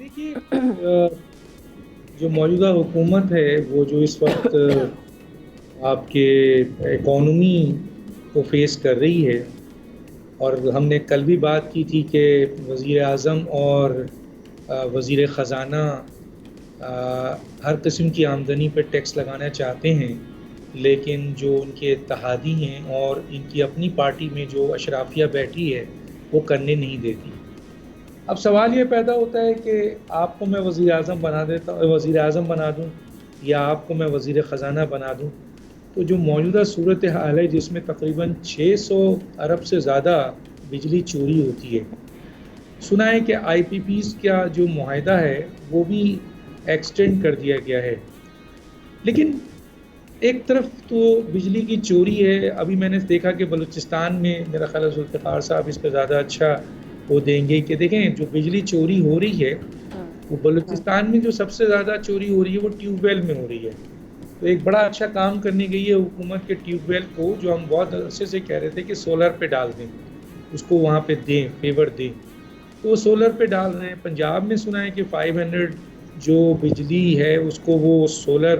دیکھیے جو موجودہ حکومت ہے وہ جو اس وقت آپ کے اکانومی کو فیس کر رہی ہے، اور ہم نے کل بھی بات کی تھی کہ وزیر اعظم اور وزیر خزانہ ہر قسم کی آمدنی پہ ٹیکس لگانا چاہتے ہیں، لیکن جو ان کے اتحادی ہیں اور ان کی اپنی پارٹی میں جو اشرافیہ بیٹھی ہے وہ کرنے نہیں دیتی۔ اب سوال یہ پیدا ہوتا ہے کہ آپ کو میں وزیر اعظم بنا دوں یا آپ کو میں وزیر خزانہ بنا دوں، تو جو موجودہ صورتحال ہے جس میں تقریباً 600 ارب سے زیادہ بجلی چوری ہوتی ہے، سنا ہے کہ آئی پی پیز کا جو معاہدہ ہے وہ بھی ایکسٹینڈ کر دیا گیا ہے، لیکن ایک طرف تو بجلی کی چوری ہے۔ ابھی میں نے دیکھا کہ بلوچستان میں، میرا خیال ہے ذوالفقار صاحب اس پہ زیادہ اچھا وہ دیں گے، کہ دیکھیں جو بجلی چوری ہو رہی ہے وہ بلوچستان میں جو سب سے زیادہ چوری ہو رہی ہے وہ ٹیوب ویل میں ہو رہی ہے۔ تو ایک بڑا اچھا کام کرنے گئی ہے حکومت کے ٹیوب ویل کو، جو ہم بہت عرصے سے کہہ رہے تھے کہ سولر پہ ڈال دیں، اس کو وہاں پہ دیں، فیور دیں، تو وہ سولر پہ ڈال رہے ہیں۔ پنجاب میں سنا ہے کہ 500 جو بجلی ہے اس کو وہ سولر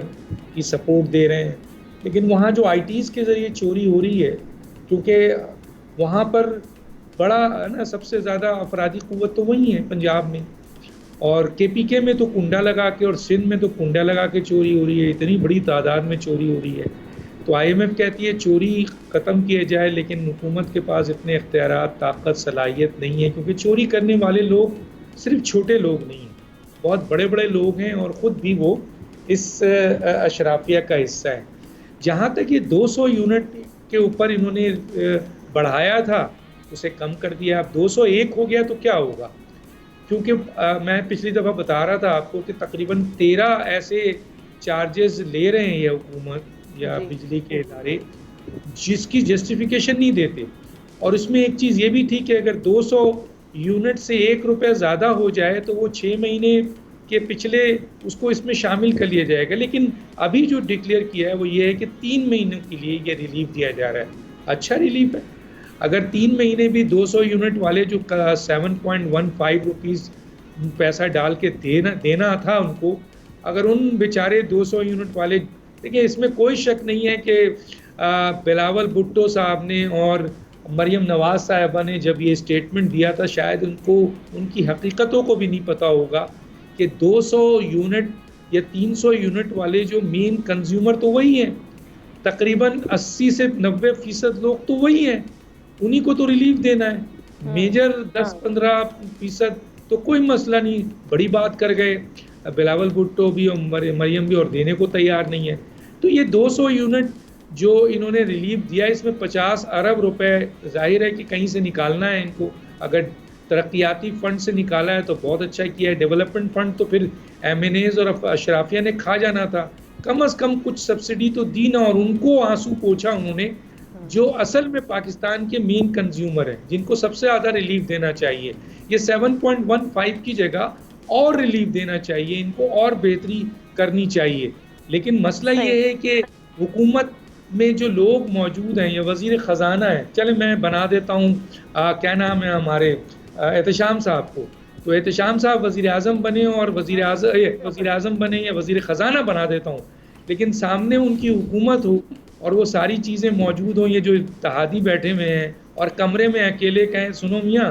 کی سپورٹ دے رہے ہیں، لیکن وہاں جو آئی ٹیز کے ذریعے چوری ہو رہی ہے، کیونکہ وہاں پر بڑا نا سب سے زیادہ افرادی قوت تو وہی ہے پنجاب میں، اور کے پی کے میں تو کنڈا لگا کے اور سندھ میں تو کنڈا لگا کے چوری ہو رہی ہے، اتنی بڑی تعداد میں چوری ہو رہی ہے۔ تو آئی ایم ایف کہتی ہے چوری ختم کیے جائے، لیکن حکومت کے پاس اتنے اختیارات، طاقت، صلاحیت نہیں ہے، کیونکہ چوری کرنے والے لوگ صرف چھوٹے لوگ نہیں ہیں، بہت بڑے بڑے لوگ ہیں، اور خود بھی وہ اس اشرافیہ کا حصہ ہے۔ جہاں تک یہ 200 یونٹ کے اوپر انہوں نے بڑھایا تھا، اسے کم کر دیا، اب 201 ہو گیا تو کیا ہوگا؟ کیونکہ میں پچھلی دفعہ بتا رہا تھا آپ کو کہ تقریباً 13 ایسے چارجز لے رہے ہیں یہ حکومت یا بجلی کے ادارے، جس کی جسٹیفیکیشن نہیں دیتے، اور اس میں ایک چیز یہ بھی تھی کہ اگر 200 یونٹ سے 1 روپے زیادہ ہو جائے تو وہ 6 مہینے کے پچھلے اس کو اس میں شامل کر لیا جائے گا، لیکن ابھی جو ڈکلیئر کیا ہے وہ یہ ہے کہ 3 مہینے کے لیے یہ ریلیف دیا جا رہا ہے۔ اچھا ریلیف ہے، اگر 3 مہینے بھی 200 یونٹ والے جو 7.15 روپیز پیسہ ڈال کے دینا تھا ان کو، اگر ان بیچارے 200 یونٹ والے، دیکھیں اس میں کوئی شک نہیں ہے کہ بلاول بھٹو صاحب نے اور مریم نواز صاحبہ نے جب یہ اسٹیٹمنٹ دیا تھا، شاید ان کو ان کی حقیقتوں کو بھی نہیں پتہ ہوگا کہ 200 یونٹ یا 300 یونٹ والے جو مین کنزیومر تو وہی ہیں، تقریباً 80 سے 90% لوگ تو وہی ہیں، انہی کو تو ریلیف دینا ہے۔ میجر 10-15% تو کوئی مسئلہ نہیں، بڑی بات کر گئے بلاول بھٹو بھی اور مریم بھی، اور دینے کو تیار نہیں ہے۔ تو یہ 200 یونٹ جو انہوں نے ریلیف دیا، اس میں 50 ارب روپے ظاہر ہے کہ کہیں سے نکالنا ہے ان کو، اگر ترقیاتی فنڈ سے نکالا ہے تو بہت اچھا کیا ہے، ڈیولپمنٹ فنڈ تو پھر ایم این ایز اور اشرافیہ نے کھا جانا تھا، کم از کم کچھ سبسڈی تو دی نا، اور ان کو آنسو پوچھا انہوں نے جو اصل میں پاکستان کے مین کنزیومر ہیں، جن کو سب سے زیادہ ریلیف دینا چاہیے۔ یہ 7.15 کی جگہ اور ریلیف دینا چاہیے، ان کو اور بہتری کرنی چاہیے، لیکن مسئلہ یہ ہے کہ حکومت میں جو لوگ موجود ہیں، یا وزیر خزانہ ہے، چلے میں بنا دیتا ہوں کیا نام ہے ہمارے احتشام صاحب کو، تو احتشام صاحب وزیر اعظم بنے اور وزیر اعظم بنے یا وزیر خزانہ بنا دیتا ہوں، لیکن سامنے ان کی حکومت ہو اور وہ ساری چیزیں موجود ہوں، یہ جو اتحادی بیٹھے ہوئے ہیں اور کمرے میں اکیلے کہیں سنو میاں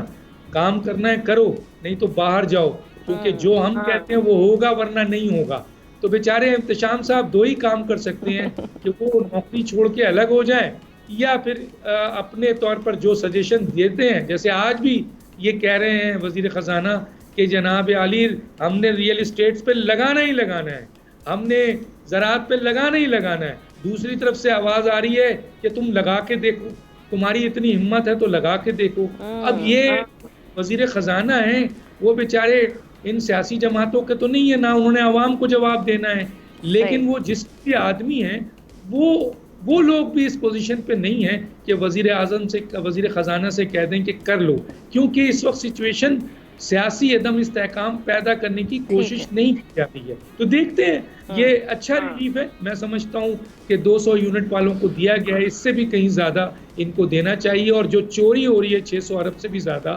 کام کرنا ہے کرو، نہیں تو باہر جاؤ، کیونکہ جو ہم کہتے ہیں وہ ہوگا ورنہ نہیں ہوگا۔ تو بیچارے احتشام صاحب دو ہی کام کر سکتے ہیں کہ وہ نوکری چھوڑ کے الگ ہو جائیں، یا پھر اپنے طور پر جو سجیشن دیتے ہیں، جیسے آج بھی یہ کہہ رہے ہیں وزیر خزانہ کہ جناب عالی ہم نے ریئل اسٹیٹس پہ لگانا ہی لگانا ہے، ہم نے زراعت پہ لگانا ہی لگانا ہے، دوسری طرف سے آواز آ رہی ہے کہ تم لگا کے دیکھو، تمہاری اتنی ہمت ہے تو لگا کے دیکھو۔ اب یہ وزیر خزانہ ہیں، وہ بیچارے ان سیاسی جماعتوں کے تو نہیں ہے، نہ انہوں نے عوام کو جواب دینا ہے، لیکن وہ جس بھی آدمی ہیں وہ لوگ بھی اس پوزیشن پہ نہیں ہیں کہ وزیر اعظم سے، وزیر خزانہ سے کہہ دیں کہ کر لو، کیونکہ اس وقت سچویشن سیاسی عدم استحکام پیدا کرنے کی کوشش نہیں کی جاتی ہے۔ تو دیکھتے ہیں، یہ اچھا ریلیف ہے، میں سمجھتا ہوں کہ 200 یونٹ والوں کو دیا گیا ہے، اس سے بھی کہیں زیادہ ان کو دینا چاہیے، اور جو چوری ہو رہی ہے 600 ارب سے بھی زیادہ،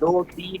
2-3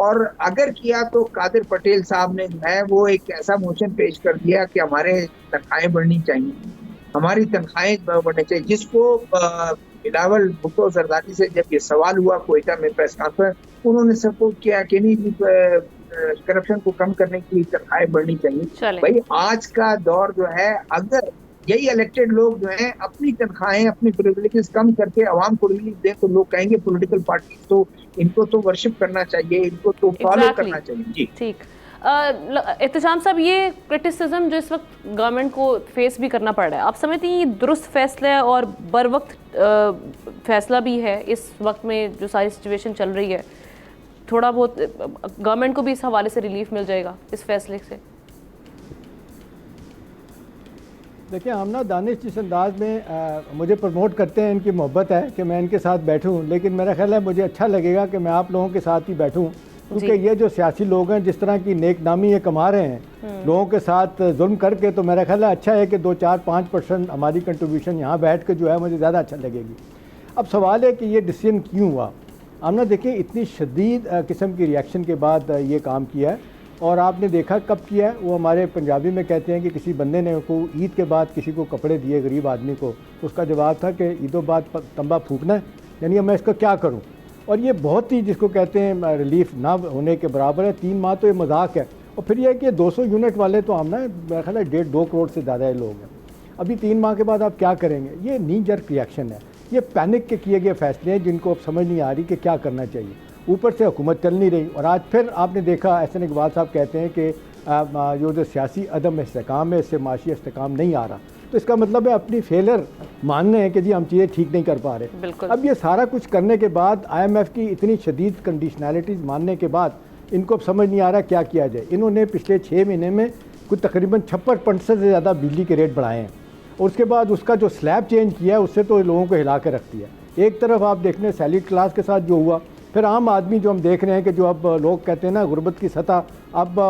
اور اگر کیا تو قادر پٹیل صاحب نے جو ہے وہ ایک ایسا موشن پیش کر دیا کہ ہمارے تنخواہیں بڑھنی چاہیے، ہماری تنخواہیں بڑھنی چاہیے، جس کو بلاول بھٹو زرداری سے جب یہ سوال ہوا کوئٹہ میں پریس کانفرنس، انہوں نے سپورٹ کیا کہ نہیں کرپشن کو کم کرنے کی تنخواہیں بڑھنی چاہیے۔ بھائی آج کا دور جو ہے، اگر یہی الیکٹڈ لوگ جو ہیں اپنی تنخواہیں اپنی پریویلیجز کم کر کے عوام کو ریلیف دیں تو لوگ کہیں گے پولیٹیکل پارٹیز تو ان کو تو ورشپ کرنا چاہیے، ان کو تو فالو کرنا چاہیے۔ جی ٹھیک، احتشام صاحب، یہ کرٹیسزم جو اس وقت گورنمنٹ کو فیس بھی کرنا پڑ رہا ہے، آپ سمجھتے ہیں یہ درست فیصلہ ہے اور بر وقت فیصلہ بھی ہے اس وقت میں جو ساری سچویشن چل رہی ہے؟ تھوڑا بہت گورنمنٹ کو بھی اس حوالے سے ریلیف مل جائے گا اس فیصلے سے؟ دیکھیں ہم نا دانش جس انداز میں مجھے پروموٹ کرتے ہیں، ان کی محبت ہے کہ میں ان کے ساتھ بیٹھوں، لیکن میرا خیال ہے مجھے اچھا لگے گا کہ میں آپ لوگوں کے ساتھ ہی بیٹھوں، کیونکہ یہ جو سیاسی لوگ ہیں جس طرح کی نیک نامی یہ کما رہے ہیں لوگوں کے ساتھ ظلم کر کے، تو میرا خیال ہے اچھا ہے کہ 2-4-5% ہماری کنٹریبیوشن یہاں بیٹھ کے جو ہے مجھے زیادہ اچھا لگے گی۔ اب سوال ہے کہ یہ ڈیسیژن کیوں ہوا؟ ہم نے دیکھیں اتنی شدید قسم کی ریاکشن کے بعد یہ کام کیا ہے، اور آپ نے دیکھا کب کیا ہے، وہ ہمارے پنجابی میں کہتے ہیں کہ کسی بندے نے کو عید کے بعد کسی کو کپڑے دیے غریب آدمی کو، اس کا جواب تھا کہ عیدوں بعد تنبا پھونکنا ہے، یعنی اب میں اس کا کیا کروں؟ اور یہ بہت ہی جس کو کہتے ہیں ریلیف نہ ہونے کے برابر ہے۔ 3 ماہ تو یہ مذاق ہے، اور پھر یہ ہے کہ 200 یونٹ والے تو ہم نا میرا خیال ہے 1.5-2 کروڑ سے زیادہ لوگ ہیں، ابھی 3 ماہ کے بعد آپ کیا کریں گے؟ یہ نی جرک ریاکشن ہے، یہ پینک کے کیے گئے فیصلے ہیں جن کو اب سمجھ نہیں آ رہی کہ کیا کرنا چاہیے، اوپر سے حکومت چل نہیں رہی۔ اور آج پھر آپ نے دیکھا احسن اقبال صاحب کہتے ہیں کہ جو سیاسی عدم استحکام ہے اس سے معاشی استحکام نہیں آ رہا، تو اس کا مطلب ہے اپنی فیلر ماننے ہیں کہ جی ہم چیزیں ٹھیک نہیں کر پا رہے۔ اب یہ سارا کچھ کرنے کے بعد IMF کی اتنی شدید کنڈیشنالٹیز ماننے کے بعد ان کو اب سمجھ نہیں آ رہا کیا کیا جائے۔ انہوں نے پچھلے 6 مہینے میں کوئی تقریباً 56% سے زیادہ بجلی کے ریٹ بڑھائے ہیں، اور اس کے بعد اس کا جو سلیب چینج کیا ہے اس سے تو لوگوں کو ہلا کے رکھ دیا۔ ایک طرف آپ دیکھ لیں سیلیڈ کلاس کے ساتھ جو ہوا، پھر عام آدمی جو ہم دیکھ رہے ہیں کہ جو اب لوگ کہتے ہیں نا غربت کی سطح اب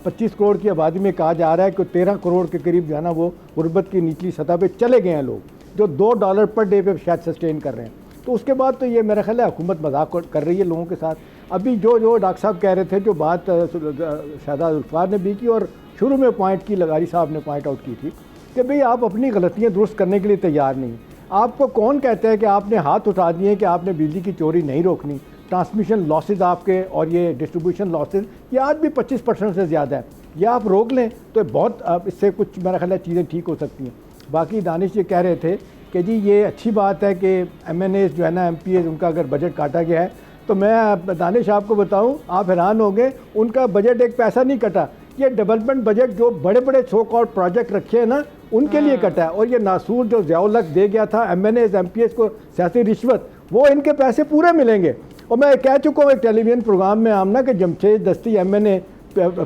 25 کروڑ کی آبادی میں کہا جا رہا ہے کہ 13 کروڑ کے قریب جو ہے نا وہ غربت کی نچلی سطح پہ چلے گئے ہیں لوگ، جو $2 پر ڈے پہ شاید سسٹین کر رہے ہیں۔ تو اس کے بعد تو یہ میرا خیال ہے حکومت مذاق کر رہی ہے لوگوں کے ساتھ۔ ابھی جو ڈاکٹر صاحب کہہ رہے تھے، جو بات شہزاد ذوالفقار نے بھی کی اور شروع میں پوائنٹ کی لغاری صاحب نے پوائنٹ آؤٹ کی تھی کہ بھئی آپ اپنی غلطیاں درست کرنے کے لیے تیار نہیں۔ آپ کو کون کہتا ہے کہ آپ نے ہاتھ اٹھا دیے کہ آپ نے بجلی کی چوری نہیں روکنی؟ ٹرانسمیشن لاسز آپ کے اور یہ ڈسٹریبیوشن لاسز یہ آج بھی 25% سے زیادہ ہے، یہ آپ روک لیں تو بہت اس سے کچھ میرا خیال ہے چیزیں ٹھیک ہو سکتی ہیں۔ باقی دانش یہ کہہ رہے تھے کہ جی یہ اچھی بات ہے کہ MNAs جو ہے نا MPAs ان کا اگر بجٹ کاٹا گیا ہے، تو میں دانش آپ کو بتاؤں آپ حیران ہوں گے، ان کا بجٹ ایک پیسہ نہیں کٹا، یہ ڈیولپمنٹ بجٹ جو بڑے بڑے سو کال پروجیکٹ رکھے ہیں نا ان کے لیے کٹا ہے، اور یہ ناصور جو ضیاء الحق دے گیا تھا MNAs MPAs کو سیاسی رشوت، وہ ان کے پیسے پورے ملیں گے۔ اور میں کہہ چکا ہوں ایک ٹیلی ویژن پروگرام میں آمنا کہ جمشید دستی MNA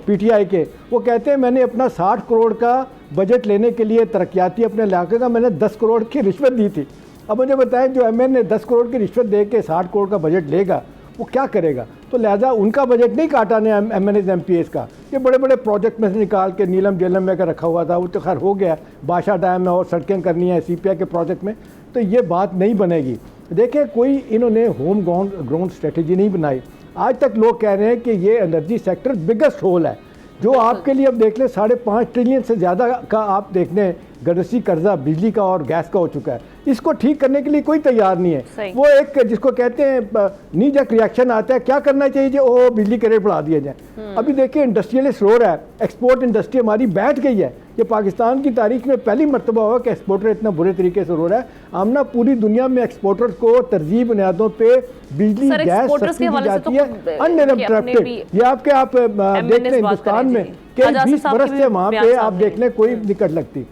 PTI کے، وہ کہتے ہیں میں نے اپنا 60 کروڑ کا بجٹ لینے کے لیے ترقیاتی اپنے علاقے کا میں نے 10 کروڑ کی رشوت دی تھی۔ اب مجھے بتائیں جو MNA 10 کروڑ کی رشوت دے کے 60 کروڑ کا بجٹ لے گا وہ کیا کرے گا؟ تو لہٰذا ان کا بجٹ نہیں کاٹا نے MNAs MPAs کا، یہ بڑے بڑے پروجیکٹ میں سے نکال کے نیلم جیلم میں کا رکھا ہوا تھا، وہ تو خیر ہو گیا، بادشاہ ڈیم میں اور سڑکیں کرنی ہیں CPI کے پروجیکٹ میں، تو یہ بات نہیں بنے گی۔ دیکھیں کوئی انہوں نے ہوم گراؤنڈ اسٹریٹجی نہیں بنائی۔ آج تک لوگ کہہ رہے ہیں کہ یہ انرجی سیکٹر بگسٹ ہول ہے، جو آپ کے لیے اب دیکھ لیں 5.5 ٹریلین سے زیادہ کا آپ دیکھ لیں گرسی قرضہ بجلی کا اور گیس کا ہو چکا ہے، اس کو ٹھیک کرنے کے لیے کوئی تیار نہیں ہے۔ وہ ایک جس کو کہتے ہیں نی جک ریاکشن آتا ہے، کیا کرنا چاہیے جی او بجلی کے ریٹ بڑھا دیے جائیں۔ ابھی دیکھیں انڈسٹریلسٹ رو رہا ہے، ایکسپورٹ انڈسٹری ہماری بیٹھ گئی ہے، یہ پاکستان کی تاریخ میں پہلی مرتبہ ہوا کہ ایکسپورٹر اتنا برے طریقے سے رو رہا ہے۔ آمنا پوری دنیا میں ایکسپورٹرز کو ترجیح بنیادوں پہ بجلی گیس سستی دی جاتی ہے انٹرپٹیڈ۔ یہ آپ دیکھ لیں ہندوستان میں کہ 20 برس سے وہاں پہ آپ دیکھ لیں کوئی دقت لگتی۔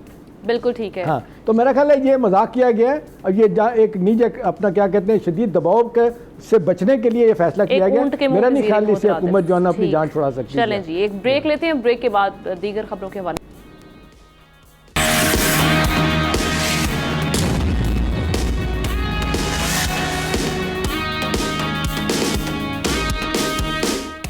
بالکل ٹھیک ہے، ہاں تو میرا خیال ہے یہ مذاق کیا گیا ہے، اور یہ ایک نیچے اپنا کیا کہتے ہیں شدید دباؤ سے بچنے کے لیے یہ فیصلہ کیا گیا۔ میرا نہیں خیال اس سے حکومت جو ہے نا اپنی جان چھڑا سکتی ہے۔ چلیں جی ایک بریک لیتے ہیں، بریک کے بعد دیگر خبروں کے حوالے۔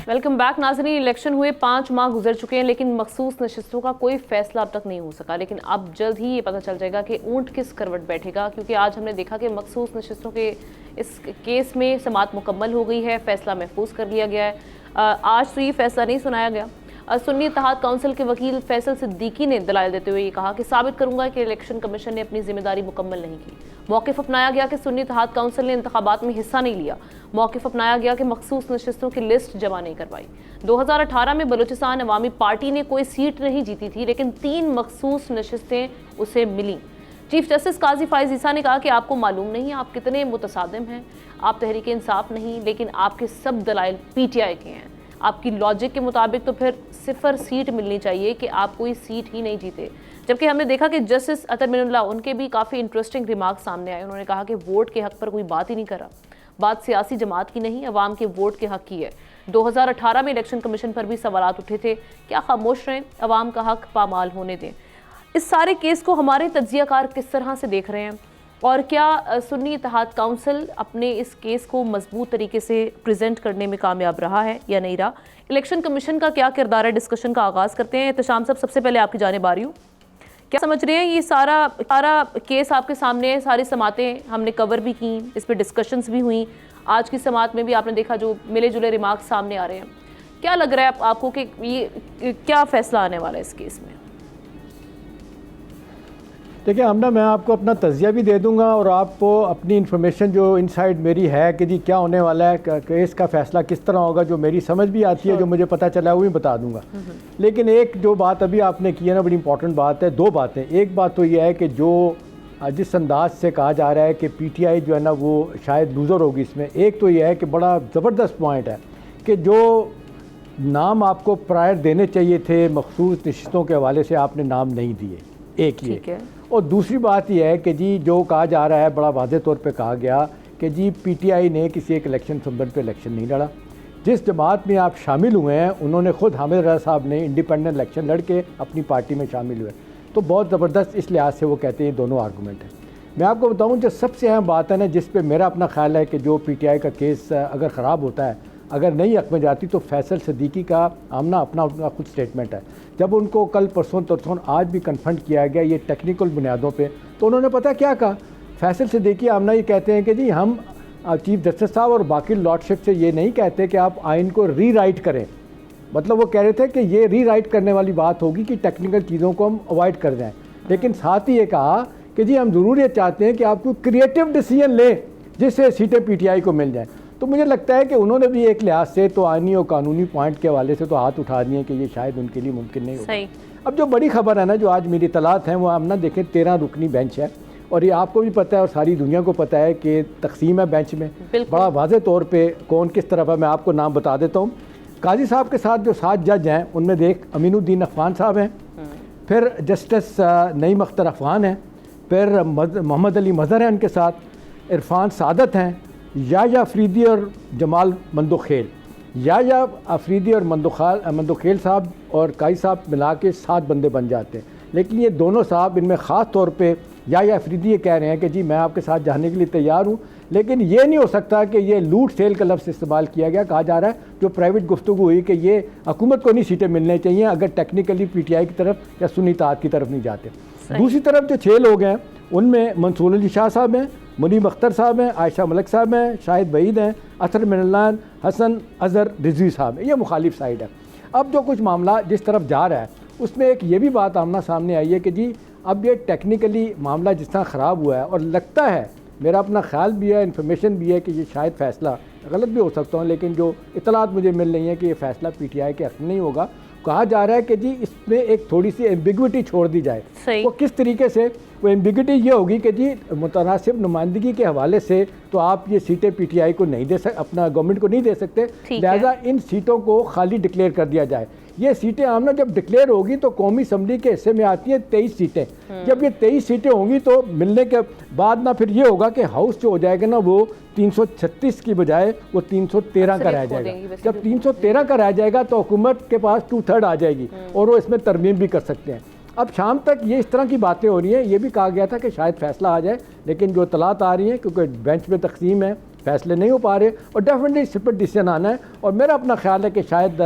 ویلکم بیک ناظرین، الیکشن ہوئے 5 ماہ گزر چکے ہیں لیکن مخصوص نشستوں کا کوئی فیصلہ اب تک نہیں ہو سکا، لیکن اب جلد ہی یہ پتہ چل جائے گا کہ اونٹ کس کروٹ بیٹھے گا، کیونکہ آج ہم نے دیکھا کہ مخصوص نشستوں کے اس کیس میں سماعت مکمل ہو گئی ہے، فیصلہ محفوظ کر لیا گیا ہے۔ آج تو یہ فیصلہ نہیں سنایا گیا۔ سنی اتحاد کونسل کے وکیل فیصل صدیقی نے دلائل دیتے ہوئے یہ کہا کہ ثابت کروں گا کہ الیکشن کمیشن نے اپنی ذمہ داری مکمل نہیں کی۔ موقف اپنایا گیا کہ سنی اتحاد کونسل نے انتخابات میں حصہ نہیں لیا۔ موقف اپنایا گیا کہ مخصوص نشستوں کی لسٹ جمع نہیں کروائی۔ 2018 میں بلوچستان عوامی پارٹی نے کوئی سیٹ نہیں جیتی تھی، لیکن 3 مخصوص نشستیں اسے ملیں۔ چیف جسٹس قاضی فائز عیسیٰ نے کہا کہ آپ کو معلوم نہیں آپ کتنے متصادم ہیں، آپ تحریک انصاف نہیں، لیکن آپ کے سب دلائل پی ٹی آئی کے ہیں۔ آپ کی لاجک کے مطابق تو پھر 0 سیٹ ملنی چاہیے کہ آپ کوئی سیٹ ہی نہیں جیتے۔ جبکہ ہم نے دیکھا کہ جسٹس عطر من اللہ ان کے بھی کافی انٹرسٹنگ ریمارکس سامنے آئے۔ انہوں نے کہا کہ ووٹ کے حق پر کوئی بات ہی نہیں کرا، بات سیاسی جماعت کی نہیں، عوام کے ووٹ کے حق کی ہے۔ 2018 میں الیکشن کمیشن پر بھی سوالات اٹھے تھے، کیا خاموش رہیں، عوام کا حق پامال ہونے دیں۔ اس سارے کیس کو ہمارے تجزیہ کار کس طرح سے دیکھ رہے ہیں، اور کیا سنی اتحاد کونسل اپنے اس کیس کو مضبوط طریقے سے پریزنٹ کرنے میں کامیاب رہا ہے یا نہیں رہا؟ الیکشن کمیشن کا کیا کردار ہے؟ ڈسکشن کا آغاز کرتے ہیں۔ احتشام صاحب، سب سے پہلے آپ کی جانب آ رہی ہوں، کیا سمجھ رہے ہیں یہ سارا کیس آپ کے سامنے ہے، ساری سماعتیں ہم نے کور بھی کی، اس پہ ڈسکشنز بھی ہوئیں، آج کی سماعت میں بھی آپ نے دیکھا جو ملے جلے ریمارکس سامنے آ رہے ہیں، کیا لگ رہا ہے آپ کو کہ یہ کیا فیصلہ آنے والا ہے اس کیس میں؟ دیکھیں آمنہ، میں آپ کو اپنا تجزیہ بھی دے دوں گا اور آپ کو اپنی انفارمیشن جو انسائیڈ میری ہے کہ جی کیا ہونے والا ہے، کیس کا فیصلہ کس طرح ہوگا، جو میری سمجھ بھی آتی ہے، جو مجھے پتہ چلا ہے وہ بھی بتا دوں گا۔ لیکن ایک جو بات ابھی آپ نے کی ہے نا، بڑی امپورٹنٹ بات ہے، 2 باتیں۔ ایک بات تو یہ ہے کہ جو جس انداز سے کہا جا رہا ہے کہ پی ٹی آئی جو ہے نا وہ شاید لوزر ہوگی اس میں، ایک تو یہ ہے کہ بڑا زبردست پوائنٹ ہے کہ جو نام آپ کو پرائر دینے چاہیے تھے مخصوص نشستوں کے حوالے سے آپ نے نام نہیں دیے، ایک یہ۔ اور دوسری بات یہ ہے کہ جی جو کہا جا رہا ہے بڑا واضح طور پہ کہا گیا کہ جی پی ٹی آئی نے کسی ایک الیکشن سمبند پہ الیکشن نہیں لڑا، جس جماعت میں آپ شامل ہوئے ہیں انہوں نے خود حامد رضا صاحب نے انڈیپینڈنٹ الیکشن لڑ کے اپنی پارٹی میں شامل ہوئے، تو بہت زبردست اس لحاظ سے وہ کہتے ہیں یہ دونوں آرگومنٹ ہیں۔ میں آپ کو بتاؤں جو سب سے اہم بات ہے نا جس پہ میرا اپنا خیال ہے کہ جو پی ٹی آئی کا کیس اگر خراب ہوتا ہے، اگر نہیں حق میں جاتی، تو فیصل صدیقی کا آمنہ اپنا خود سٹیٹمنٹ ہے۔ جب ان کو کل پرسوں ترسوں آج بھی کنفرنٹ کیا گیا یہ ٹیکنیکل بنیادوں پہ، تو انہوں نے پتہ کیا کہا، فیصل صدیقی آمنہ یہ کہتے ہیں کہ جی ہم چیف جسٹس صاحب اور باقی لارڈشپ سے یہ نہیں کہتے کہ آپ آئین کو ری رائٹ کریں، مطلب وہ کہہ رہے تھے کہ یہ ری رائٹ کرنے والی بات ہوگی کہ ٹیکنیکل چیزوں کو ہم اوائڈ کر جائیں، لیکن ساتھ ہی یہ کہا کہ جی ہم ضرور یہ چاہتے ہیں کہ آپ کو کریٹو ڈیسیجن لیں جس سے سیٹیں پی ٹی آئی کو مل جائیں۔ تو مجھے لگتا ہے کہ انہوں نے بھی ایک لحاظ سے تو آئینی اور قانونی پوائنٹ کے حوالے سے تو ہاتھ اٹھا دیے کہ یہ شاید ان کے لیے ممکن نہیں ہوگا۔ اب جو بڑی خبر ہے نا جو آج میری اطلاعات ہیں وہ ہم نہ دیکھیں 13 رکنی بینچ ہے، اور یہ آپ کو بھی پتہ ہے اور ساری دنیا کو پتہ ہے کہ تقسیم ہے بینچ میں بڑا واضح طور پہ کون کس طرف ہے۔ میں آپ کو نام بتا دیتا ہوں، قاضی صاحب کے ساتھ جو 7 جج ہیں ان میں دیکھ امین الدین افغان صاحب ہیں، پھر جسٹس نعیم اختر افغان ہیں، پھر محمد علی مظہر ہیں ان کے ساتھ، عرفان سعادت ہیں، یحییٰ افریدی اور جمال مندوخیل، یحییٰ افریدی اور مندوخیل صاحب اور قاضی صاحب ملا کے 7 بندے بن جاتے ہیں۔ لیکن یہ دونوں صاحب ان میں خاص طور پہ یحییٰ افریدی یہ کہہ رہے ہیں کہ جی میں آپ کے ساتھ جانے کے لیے تیار ہوں، لیکن یہ نہیں ہو سکتا کہ یہ لوٹ سیل کا لفظ استعمال کیا گیا۔ کہا جا رہا ہے جو پرائیویٹ گفتگو ہوئی کہ یہ حکومت کو نہیں سیٹیں ملنے چاہیے اگر ٹیکنیکلی پی ٹی آئی کی طرف یا سنی اتحاد کی طرف نہیں جاتے۔ دوسری طرف جو 6 لوگ ہیں ان میں منصور علی شاہ صاحب ہیں، منیم اختر صاحب ہیں، عائشہ ملک صاحب ہیں، شاہد وحید ہیں، عطر من اللہ، حسن اظہر رضوی صاحب ہیں، یہ مخالف سائڈ ہے۔ اب جو کچھ معاملہ جس طرف جا رہا ہے اس میں ایک یہ بھی بات آمنہ سامنے آئی ہے کہ جی اب یہ ٹیکنیکلی معاملہ جس طرح خراب ہوا ہے، اور لگتا ہے میرا اپنا خیال بھی ہے، انفارمیشن بھی ہے کہ یہ شاید فیصلہ غلط بھی ہو سکتا ہوں، لیکن جو اطلاعات مجھے مل رہی ہیں کہ یہ فیصلہ پی ٹی آئی کے حق نہیں ہوگا۔ کہا جا رہا ہے کہ جی اس میں ایک تھوڑی سی ایمبیگوٹی چھوڑ دی جائے۔ وہ کس طریقے سے؟ وہ ایمبیگوٹی یہ ہوگی کہ جی متناسب نمائندگی کے حوالے سے تو آپ یہ سیٹیں پی ٹی آئی کو نہیں دے سکتے، اپنا گورنمنٹ کو نہیں دے سکتے، لہذا ان سیٹوں کو خالی ڈکلیئر کر دیا جائے۔ یہ سیٹیں آمنہ جب ڈکلیئر ہوگی تو قومی اسمبلی کے حصے میں آتی ہیں 23 سیٹیں، جب یہ 23 سیٹیں ہوں گی تو ملنے کے بعد نہ پھر یہ ہوگا کہ ہاؤس جو ہو جائے گا نا وہ 336 کی بجائے وہ 313 کا رہ جائے گا۔ جب 313 کا رہ جائے گا تو حکومت کے پاس 2/3 آ جائے گی اور وہ اس میں ترمیم بھی کر سکتے ہیں۔ اب شام تک یہ اس طرح کی باتیں ہو رہی ہیں، یہ بھی کہا گیا تھا کہ شاید فیصلہ آ جائے، لیکن جو اطلاعات آ رہی ہیں کیونکہ بینچ میں تقسیم ہے فیصلے نہیں ہو پا رہے اور ڈیفینیٹلی سپرٹ ڈیسیجن آنا ہے، اور میرا اپنا خیال ہے کہ شاید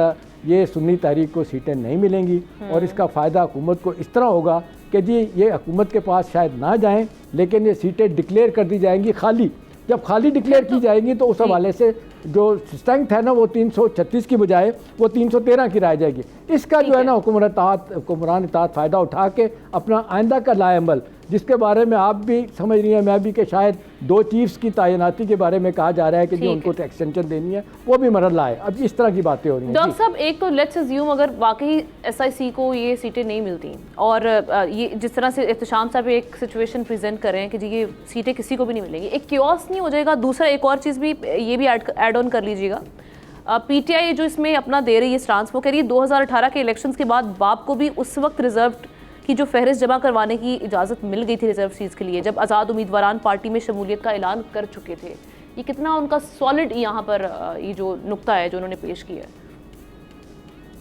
یہ سنی تحریک کو سیٹیں نہیں ملیں گی اور اس کا فائدہ حکومت کو اس طرح ہوگا کہ جی یہ حکومت کے پاس شاید نہ جائیں لیکن یہ سیٹیں ڈکلیئر کر دی جائیں گی خالی، جب خالی ڈکلیئر کی جائیں گی تو اس حوالے سے جو اسٹرینتھ ہے نا وہ 336 کی بجائے وہ 313 کی رائے جائے گی. اس کا جو ہے نا حکمران اطاعت فائدہ اٹھا کے اپنا آئندہ کا لائے عمل، جس کے بارے میں آپ بھی سمجھ رہی ہیں میں بھی کہ شاید 2 چیفز کی تعیناتی کے بارے میں کہا جا رہا ہے کہ جو ان کو ایکسٹینشن دینی ہے وہ بھی مرحلہ لائے. اب اس طرح کی باتیں ہو رہی ہیں. ڈاکٹر صاحب ایک تو لیٹس اسیوم اگر واقعی ایس آئی سی کو یہ سیٹیں نہیں ملتی اور یہ جس طرح سے احتشام صاحب ایک سچویشن پریزنٹ کر رہے ہیں کہ جی یہ سیٹیں کسی کو بھی نہیں ملیں گی، ایک کیوس نہیں ہو جائے گا؟ دوسرا ایک اور چیز بھی یہ بھی ایڈ آن کر لیجیے گا، پی ٹی آئی جو اس میں اپنا دے رہی ہے اسٹانس، وہ کہہ رہی ہے 2018 کے الیکشنز کے بعد باپ کو بھی اس وقت ریزروڈ کی جو فہرست جمع کروانے کی اجازت مل گئی تھی ریزرو سیٹس کے لیے جب آزاد امیدواران پارٹی میں شمولیت کا اعلان کر چکے تھے. یہ کتنا ان کا سالڈ یہاں پر یہ جو نقطہ ہے جو انہوں نے پیش کیا ہے؟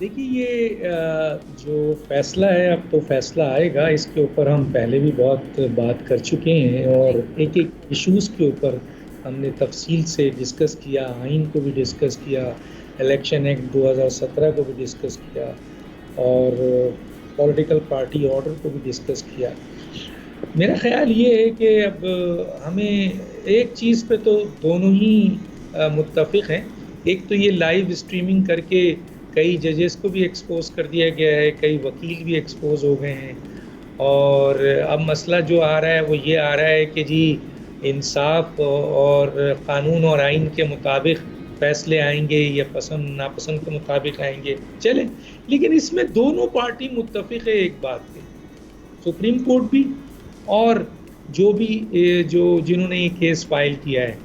دیکھیے یہ جو فیصلہ ہے اب تو فیصلہ آئے گا، اس کے اوپر ہم پہلے بھی بہت بات کر چکے ہیں اور ایک ایشوز کے اوپر ہم نے تفصیل سے ڈسکس کیا، آئین کو بھی ڈسکس کیا، الیکشن ایکٹ 2017 کو بھی ڈسکس کیا اور پولیٹیکل پارٹی آرڈر کو بھی ڈسکس کیا. میرا خیال یہ ہے کہ اب ہمیں ایک چیز پہ تو دونوں ہی متفق ہیں. ایک تو یہ لائیو اسٹریمنگ کر کے کئی ججز کو بھی ایکسپوز کر دیا گیا ہے، کئی وکیل بھی ایکسپوز ہو گئے ہیں، اور اب مسئلہ جو آ رہا ہے وہ یہ آ رہا ہے کہ جی انصاف اور قانون اور آئین کے مطابق فیصلے آئیں گے یا پسند ناپسند کے مطابق آئیں گے، چلیں. لیکن اس میں دونوں پارٹی متفق ہے ایک بات پہ، سپریم کورٹ بھی اور جو بھی جنہوں نے یہ کیس فائل کیا ہے،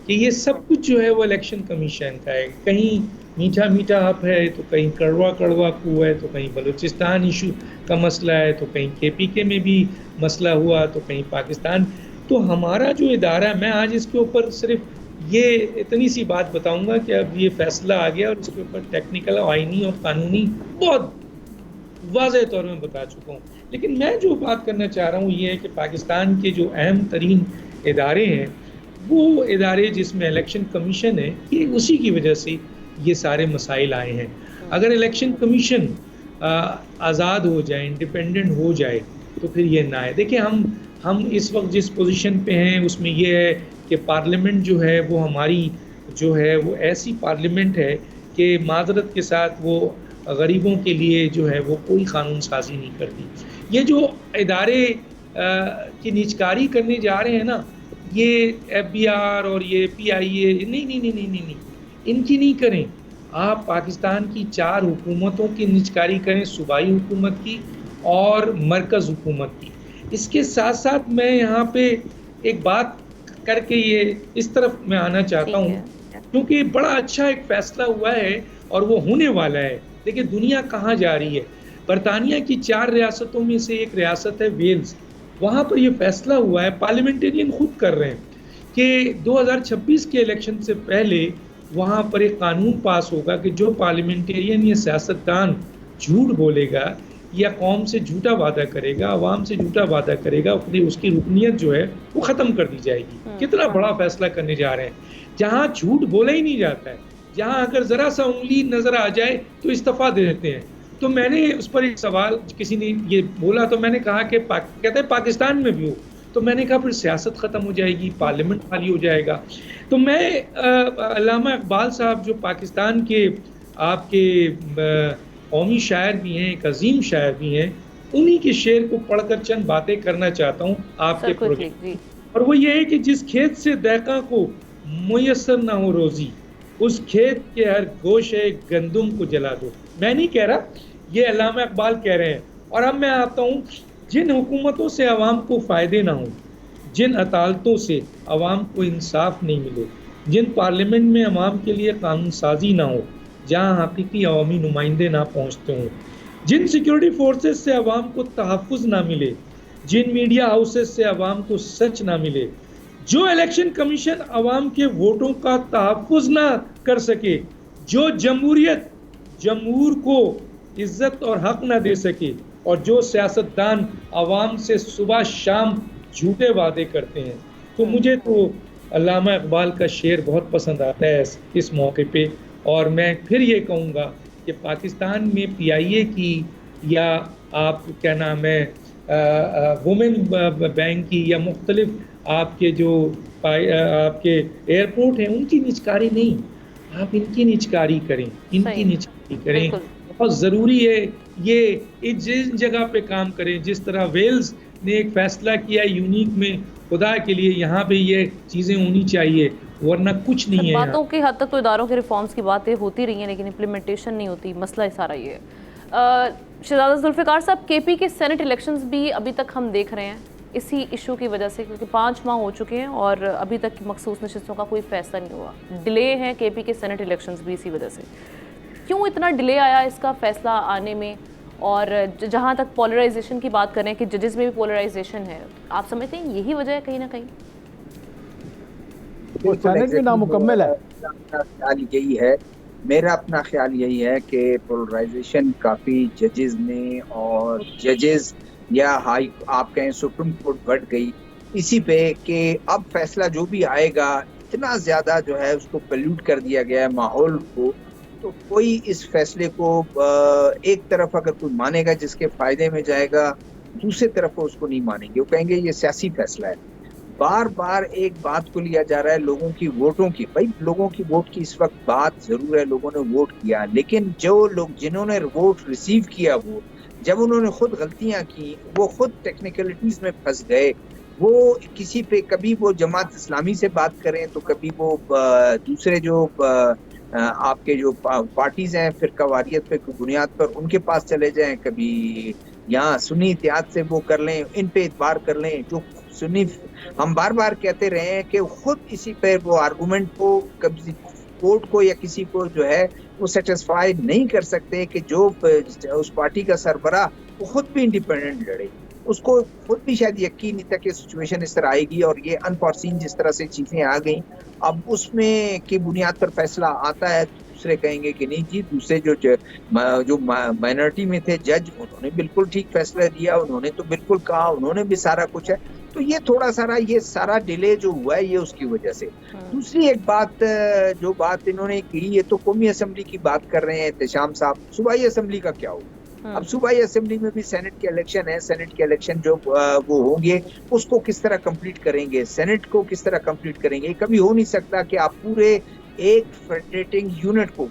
کہ یہ سب کچھ جو ہے وہ الیکشن کمیشن کا ہے. کہیں میٹھا میٹھا حق ہے تو کہیں کڑوا کڑوا کو ہے، تو کہیں بلوچستان ایشو کا مسئلہ ہے، تو کہیں کے پی کے میں بھی مسئلہ ہوا، تو کہیں پاکستان. تو ہمارا جو ادارہ ہے، میں آج اس کے اوپر صرف یہ اتنی سی بات بتاؤں گا کہ اب یہ فیصلہ آ گیا اور اس کے اوپر ٹیکنیکل آئینی اور قانونی بہت واضح طور میں بتا چکا ہوں. لیکن میں جو بات کرنا چاہ رہا ہوں یہ ہے کہ پاکستان کے جو اہم ترین ادارے ہیں وہ ادارے جس میں الیکشن کمیشن ہے، یہ اسی کی وجہ سے یہ سارے مسائل آئے ہیں. اگر الیکشن کمیشن آزاد ہو جائے، انڈیپینڈنٹ ہو جائے تو پھر یہ نہ ہے. دیکھیں ہم اس وقت جس پوزیشن پہ ہیں اس میں یہ ہے کہ پارلیمنٹ جو ہے وہ ہماری جو ہے وہ ایسی پارلیمنٹ ہے کہ معذرت کے ساتھ وہ غریبوں کے لیے جو ہے وہ کوئی قانون سازی نہیں کرتی. یہ جو ادارے کی نیچکاری کرنے جا رہے ہیں نا، یہ ایف بی آر اور یہ پی آئی اے، نہیں ان کی نہیں کریں. آپ پاکستان کی 4 حکومتوں کی نیچکاری کریں، صوبائی حکومت کی اور مرکز حکومت کی. اس کے ساتھ ساتھ میں یہاں پہ ایک بات کر کے یہ اس طرف میں آنا چاہتا ہوں، کیونکہ بڑا اچھا ایک فیصلہ ہوا ہے اور وہ ہونے والا ہے. دیکھیں دنیا کہاں جا رہی ہے. برطانیہ کی 4 ریاستوں میں سے ایک ریاست ہے ویلز، وہاں پر یہ فیصلہ ہوا ہے، پارلیمنٹرین خود کر رہے ہیں کہ 2026 کے الیکشن سے پہلے وہاں پر ایک قانون پاس ہوگا کہ جو پارلیمنٹرین یا سیاستدان جھوٹ بولے گا یا قوم سے جھوٹا وعدہ کرے گا، عوام سے جھوٹا وعدہ کرے گا، اس کی رکنیت جو ہے وہ ختم کر دی جائے گی. کتنا بڑا فیصلہ کرنے جا رہے ہیں. جہاں جھوٹ بولا ہی نہیں جاتا ہے، جہاں اگر ذرا سا انگلی نظر آ جائے تو استعفیٰ دے دیتے ہیں. تو میں نے اس پر ایک سوال، کسی نے یہ بولا تو میں نے کہا کہ کہتے ہیں پاکستان میں بھی ہو، تو میں نے کہا پھر سیاست ختم ہو جائے گی، پارلیمنٹ خالی ہو جائے گا. تو میں علامہ اقبال صاحب جو پاکستان کے آپ کے قومی شاعر بھی ہیں، ایک عظیم شاعر بھی ہیں، انہی کے شعر کو پڑھ کر چند باتیں کرنا چاہتا ہوں آپ کے پروجیکٹ. اور وہ یہ ہے کہ جس کھیت سے دہقاں کو میسر نہ ہو روزی، اس کھیت کے ہر گوشے گندم کو جلا دو. میں نہیں کہہ رہا، یہ علامہ اقبال کہہ رہے ہیں. اور اب میں آتا ہوں، جن حکومتوں سے عوام کو فائدے نہ ہوں، جن عدالتوں سے عوام کو انصاف نہیں ملے، جن پارلیمنٹ میں عوام کے لیے قانون سازی نہ ہو، جہاں حقیقی عوامی نمائندے نہ پہنچتے ہوں، جن سیکیورٹی فورسز سے عوام کو تحفظ نہ ملے، جن میڈیا ہاؤسز سے عوام کو سچ نہ ملے، جو الیکشن کمیشن عوام کے ووٹوں کا تحفظ نہ کر سکے، جو جمہور کو عزت اور حق نہ دے سکے، اور جو سیاستدان عوام سے صبح شام جھوٹے وعدے کرتے ہیں. تو مجھے تو علامہ اقبال کا شعر بہت پسند آتا ہے اس موقع پہ. اور میں پھر یہ کہوں گا کہ پاکستان میں پی آئی اے کی یا آپ کیا نام ہے وومن بینک کی یا مختلف آپ کے جو آپ کے ایئرپورٹ ہیں ان کی نجکاری نہیں, آپ ان کی نجکاری کریں, ان کی نجکاری کریں. بہت ضروری ہے یہ جس جگہ پہ کام کریں, جس طرح ویلز نے ایک فیصلہ کیا یونیک میں, خدا کے لیے یہاں پہ یہ چیزیں ہونی چاہیے, ورنہ کچھ نہیں ہے. باتوں کی حد تک تو اداروں کے ریفارمز کی باتیں ہوتی رہی ہیں لیکن امپلیمنٹیشن نہیں ہوتی, مسئلہ سارا یہ ہے. شہزادہ ذوالفقار صاحب, کے پی کے سینٹ الیکشنز بھی ابھی تک ہم دیکھ رہے ہیں اسی ایشو کی وجہ سے, کیونکہ 5 ماہ ہو چکے ہیں اور ابھی تک مخصوص نشستوں کا کوئی فیصلہ نہیں ہوا. ڈیلے ہیں کے پی کے سینٹ الیکشنز بھی اسی وجہ سے. کیوں اتنا ڈیلے آیا اس کا فیصلہ آنے میں؟ اور جہاں تک پولرائزیشن کی بات کریں کہ ججز میں بھی پولرائزیشن ہے, آپ سمجھتے ہیں یہی وجہ ہے کہیں نہ کہیں؟ سینٹ بھی نامکمل ہے. میرا اپنا خیال یہی ہے کہ پولرائزیشن کافی ججز میں, اور ججز یا ہائی آپ کہیں سپریم کورٹ بڑھ گئی اسی پہ کہ اب فیصلہ جو بھی آئے گا اتنا زیادہ جو ہے اس کو پلیوٹ کر دیا گیا ہے ماحول کو, تو کوئی اس فیصلے کو ایک طرف اگر کوئی مانے گا جس کے فائدے میں جائے گا, دوسرے طرف اس کو نہیں مانیں گے, وہ کہیں گے یہ سیاسی فیصلہ ہے. بار بار ایک بات کو لیا جا رہا ہے لوگوں کی ووٹوں کی. بھائی لوگوں کی ووٹ کی اس وقت بات ضرور ہے, لوگوں نے ووٹ کیا, لیکن جو لوگ جنہوں نے ووٹ ریسیو کیا وہ جب انہوں نے خود غلطیاں کی, وہ خود ٹیکنیکلٹیز میں پھنس گئے, وہ کسی پہ کبھی وہ جماعت اسلامی سے بات کریں تو کبھی وہ دوسرے جو آپ کے جو پارٹیز ہیں فرقہ واریت پہ بنیاد پر ان کے پاس چلے جائیں, کبھی یہاں سنی اتحاد سے وہ کر لیں, ان پہ اعتبار کر لیں. جو سنی ہم بار بار کہتے رہے ہیں کہ خود اسی پہ وہ آرگومنٹ کو کبھی کورٹ کو یا کسی کو جو ہے وہ سیٹسفائی نہیں کر سکتے کہ جو اس پارٹی کا سربراہ وہ خود بھی انڈیپینڈنٹ لڑے. اس کو خود بھی شاید یقین نہیں تھا کہ سچویشن اس طرح آئے گی, اور یہ انفارسین جس طرح سے چیزیں آ گئیں, اب اس میں کی بنیاد پر فیصلہ آتا ہے. دوسرے کہیں گے کہ نہیں جی, دوسرے جو مائنورٹی میں تھے جج, انہوں نے بالکل ٹھیک فیصلہ دیا, انہوں نے تو بالکل کہا, انہوں نے بھی سارا کچھ ہے. تو یہ تھوڑا سارا یہ سارا ڈیلے جو ہوا ہے یہ اس کی وجہ سے. دوسری ایک بات جو بات انہوں نے کی, یہ تو قومی اسمبلی کی بات کر رہے ہیں احتشام صاحب, صوبائی اسمبلی کا کیا ہوگا؟ اب صوبائی اسمبلی میں بھی سینٹ کے الیکشن ہے, سینٹ کے الیکشن جو وہ ہوں گے اس کو کس طرح کمپلیٹ کریں گے, سینٹ کو کس طرح کمپلیٹ کریں گے؟ کبھی ہو نہیں سکتا کہ آپ پورے ایک فیڈریٹنگ یونٹ کو,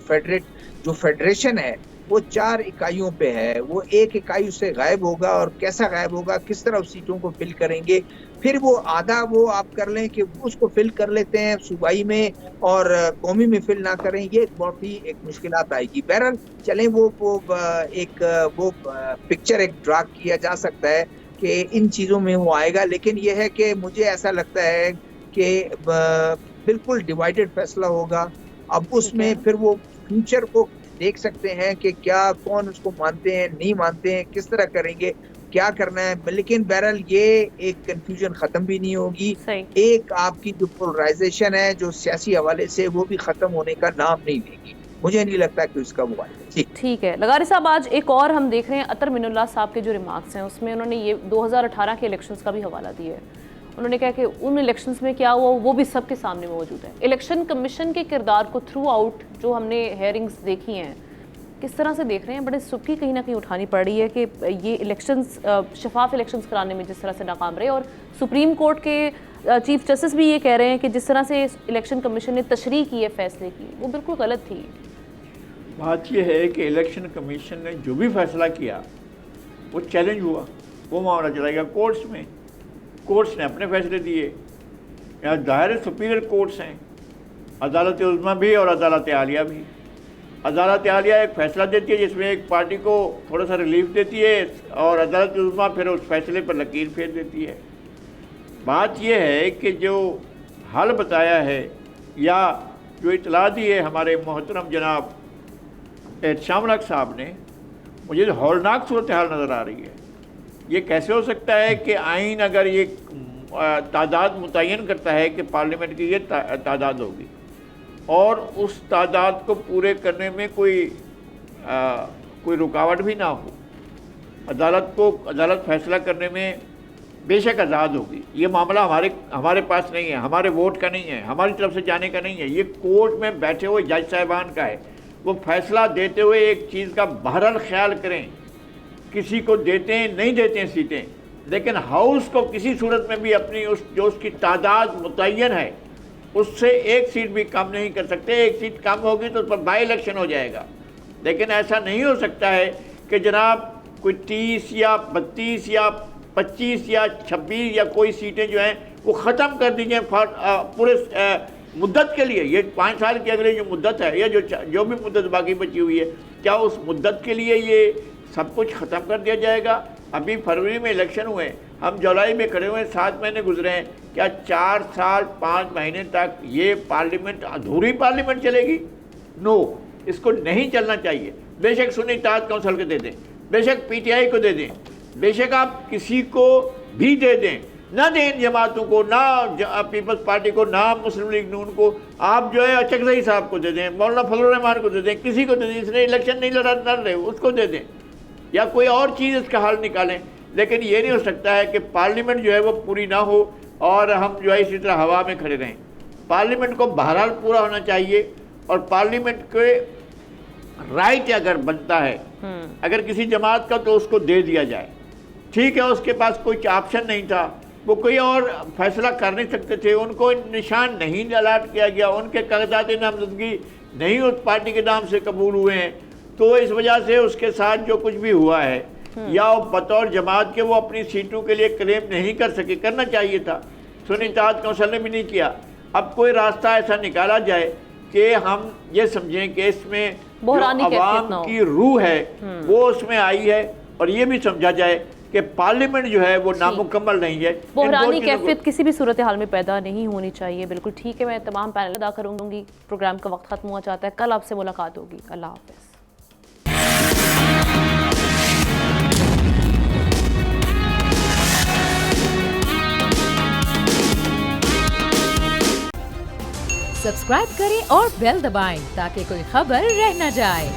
جو فیڈریشن ہے وہ 4 اکائیوں پہ ہے, وہ ایک اکائی اس سے غائب ہوگا, اور کیسا غائب ہوگا, کس طرح اس سیٹوں کو فل کریں گے؟ پھر وہ آدھا وہ آپ کر لیں کہ اس کو فل کر لیتے ہیں صوبائی میں اور قومی میں فل نہ کریں, یہ بہت ہی ایک مشکلات آئے گی. بہرحال چلیں وہ پکچر ایک ڈرا کیا جا سکتا ہے کہ ان چیزوں میں وہ آئے گا, لیکن یہ ہے کہ مجھے ایسا لگتا ہے کہ بالکل ڈیوائیڈڈ فیصلہ ہوگا. اب اس میں پھر وہ فیوچر کو دیکھ سکتے ہیں کہ کیا کون اس کو مانتے ہیں نہیں مانتے ہیں, کس طرح کریں گے, کیا کرنا ہے. لیکن بہرحال یہ ایک کنفیوژن ختم بھی نہیں ہوگی, ایک آپ کی جو پولرائزیشن ہے جو سیاسی حوالے سے وہ بھی ختم ہونے کا نام نہیں لے گی. مجھے نہیں لگتا کہ اس کا وہ ہے. ٹھیک ہے لغاری صاحب, آج ایک اور ہم دیکھ رہے ہیں اطہر من اللہ صاحب کے جو ریمارکس ہیں اس میں انہوں نے یہ 2018 کے الیکشنز کا بھی حوالہ دیا ہے. انہوں نے کہا کہ ان الیکشنز میں کیا ہوا وہ بھی سب کے سامنے موجود ہے. الیکشن کمیشن کے کردار کو تھرو آؤٹ جو ہم نے ہیئرنگز دیکھی ہیں کس طرح سے دیکھ رہے ہیں؟ بڑے سبکی کہیں نہ کہیں اٹھانی پڑ رہی ہے کہ یہ الیکشنز شفاف الیکشنز کرانے میں جس طرح سے ناکام رہے, اور سپریم کورٹ کے چیف جسٹس بھی یہ کہہ رہے ہیں کہ جس طرح سے الیکشن کمیشن نے تشریح کی ہے فیصلے کی وہ بالکل غلط تھی. بات یہ ہے کہ الیکشن کمیشن نے جو بھی فیصلہ کیا وہ چیلنج ہوا, وہ معاملہ چلا گیا کورٹس میں, کورٹس نے اپنے فیصلے دیے. یہاں ظاہر سپیریئر کورٹس ہیں, عدالت عظمیٰ بھی اور عدالت عالیہ بھی. عدالت عالیہ ایک فیصلہ دیتی ہے جس میں ایک پارٹی کو تھوڑا سا ریلیف دیتی ہے, اور عدالت عظمیٰ پھر اس فیصلے پر لکیر پھیر دیتی ہے. بات یہ ہے کہ جو حل بتایا ہے یا جو اطلاع دی ہے ہمارے محترم جناب احتشام الحق صاحب نے, مجھے ہولناک صورتحال نظر آ رہی ہے. یہ کیسے ہو سکتا ہے کہ آئین اگر یہ تعداد متعین کرتا ہے کہ پارلیمنٹ کی یہ تعداد ہوگی, اور اس تعداد کو پورے کرنے میں کوئی رکاوٹ بھی نہ ہو, عدالت فیصلہ کرنے میں بے شک آزاد ہوگی. یہ معاملہ ہمارے پاس نہیں ہے, ہمارے ووٹ کا نہیں ہے, ہماری طرف سے جانے کا نہیں ہے, یہ کورٹ میں بیٹھے ہوئے جج صاحبان کا ہے. وہ فیصلہ دیتے ہوئے ایک چیز کا بہرحال خیال کریں, کسی کو دیتے ہیں نہیں دیتے ہیں سیٹیں, لیکن ہاؤس کو کسی صورت میں بھی اپنی جو اس کی تعداد متعین ہے اس سے ایک سیٹ بھی کم نہیں کر سکتے. ایک سیٹ کم ہوگی تو اس پر بائی الیکشن ہو جائے گا. لیکن ایسا نہیں ہو سکتا ہے کہ جناب کوئی 30 یا 32 یا 25 یا 26 یا کوئی سیٹیں جو ہیں وہ ختم کر دی جائیں پورے مدت کے لیے. یہ 5 سال کی اگلی جو مدت ہے یا جو بھی مدت باقی بچی ہوئی ہے, کیا اس مدت کے لیے یہ سب کچھ ختم کر دیا جائے گا؟ ابھی فروری میں الیکشن ہوئے, ہم جولائی میں کھڑے ہوئے, 7 مہینے گزرے ہیں. کیا 4 سال 5 مہینے تک یہ پارلیمنٹ ادھوری پارلیمنٹ چلے گی؟ نو, اس کو نہیں چلنا چاہیے. بے شک سنی اتحاد کونسل کو دے دیں, بے شک پی ٹی آئی کو دے دیں, بے شک آپ کسی کو بھی دے دیں, نہ دیں ان جماعتوں کو, نہ پیپلز پارٹی کو, نہ مسلم لیگ نون کو. آپ جو ہے چکزئی صاحب کو دے دیں, مولانا فضل الرحمان کو دے دیں, کسی کو دے دیں, اس نے الیکشن نہیں لڑ رہے اس کو دے دیں, یا کوئی اور چیز اس کا حل نکالیں. لیکن یہ نہیں ہو سکتا ہے کہ پارلیمنٹ جو ہے وہ پوری نہ ہو اور ہم جو ہے اسی طرح ہوا میں کھڑے رہیں. پارلیمنٹ کو بہرحال پورا ہونا چاہیے, اور پارلیمنٹ کے رائٹ اگر بنتا ہے اگر کسی جماعت کا تو اس کو دے دیا جائے. ٹھیک ہے, اس کے پاس کوئی آپشن نہیں تھا, وہ کوئی اور فیصلہ کر نہیں سکتے تھے, ان کو نشان نہیں الاٹ کیا گیا, ان کے کاغذات نامزدگی نہیں اس پارٹی کے نام سے قبول ہوئے ہیں, تو اس وجہ سے اس کے ساتھ جو کچھ بھی ہوا ہے یا بطور جماعت کے وہ اپنی سیٹوں کے لیے کلیم نہیں کر سکے. کرنا چاہیے تھا, سنی اتحاد کونسل نے بھی نہیں کیا. اب کوئی راستہ ایسا نکالا جائے کہ ہم یہ سمجھیں کہ اس میں جو عوام کی روح ہے وہ اس میں آئی ہے, اور یہ بھی سمجھا جائے کہ پارلیمنٹ جو ہے وہ نامکمل نہیں ہے. بحرانی کیفیت کسی بھی صورتحال میں پیدا نہیں ہونی چاہیے. بالکل ٹھیک ہے, میں تمام پینل ادا کروں گی. پروگرام کا وقت ختم ہوا چاہتا ہے, کل آپ سے ملاقات ہوگی. اللہ حافظ. سبسکرائب کریں اور بیل دبائیں تاکہ کوئی خبر رہ نہ جائے.